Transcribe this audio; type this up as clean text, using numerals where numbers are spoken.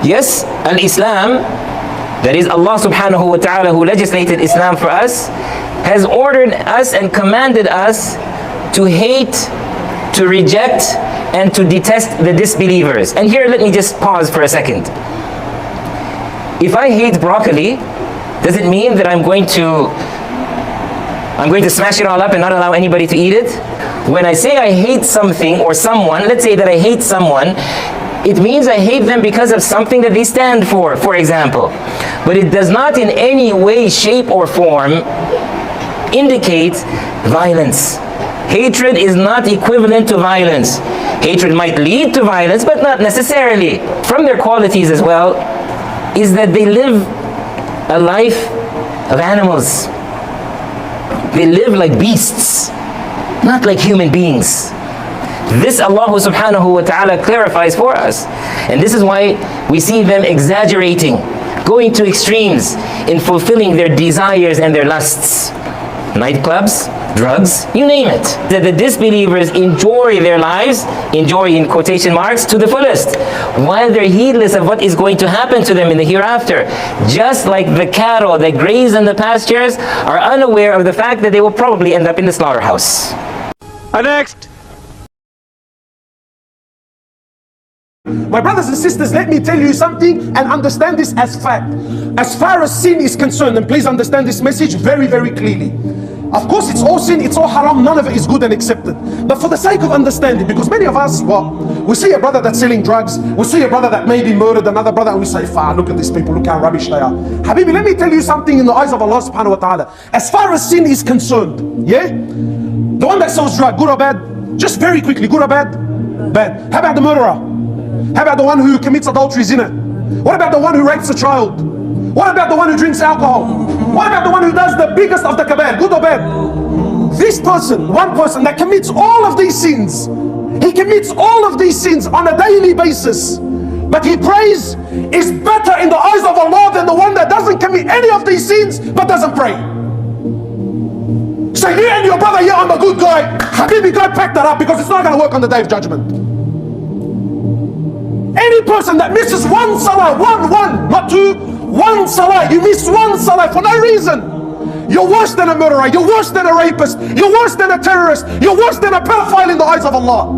Yes, al-Islam, that is Allah subhanahu wa ta'ala who legislated Islam for us, has ordered us and commanded us to hate, to reject, and to detest the disbelievers. And here let me just pause for a second. If I hate broccoli, does it mean that I'm going to smash it all up and not allow anybody to eat it? When I say I hate something or someone, let's say that I hate someone, it means I hate them because of something that they stand for example. But it does not in any way, shape, or form indicate violence. Hatred is not equivalent to violence. Hatred might lead to violence, but not necessarily. From their qualities as well, is that they live a life of animals. They live like beasts, not like human beings. This Allah subhanahu wa ta'ala clarifies for us. And this is why we see them exaggerating, going to extremes in fulfilling their desires and their lusts. Nightclubs, drugs, you name it. That the disbelievers enjoy their lives, enjoy in quotation marks, to the fullest, while they're heedless of what is going to happen to them in the hereafter. Just like the cattle that graze in the pastures are unaware of the fact that they will probably end up in the slaughterhouse. Next. My brothers and sisters, let me tell you something and understand this as fact. As far as sin is concerned, and please understand this message very, very clearly. Of course, it's all sin, it's all haram, none of it is good and accepted. But for the sake of understanding, because many of us, we see a brother that's selling drugs, we see a brother that maybe murdered another brother, and we say, look at these people, look how rubbish they are. Habibi, let me tell you something in the eyes of Allah subhanahu wa ta'ala. As far as sin is concerned, yeah? The one that sells drugs, good or bad? Just very quickly, good or bad? Bad. How about the murderer? How about the one who commits adultery, zina? What about the one who rapes a child? What about the one who drinks alcohol? What about the one who does the biggest of the kabair, good or bad? This person, one person that commits all of these sins, he commits all of these sins on a daily basis, but he prays, is better in the eyes of Allah than the one that doesn't commit any of these sins but doesn't pray. So you and your brother, yeah, I'm a good guy. Habibi, go pack that up, because it's not going to work on the day of judgment. Any person that misses one salah, one, not two, one salah, you miss one salah for no reason, you're worse than a murderer, you're worse than a rapist, you're worse than a terrorist, you're worse than a pedophile in the eyes of Allah.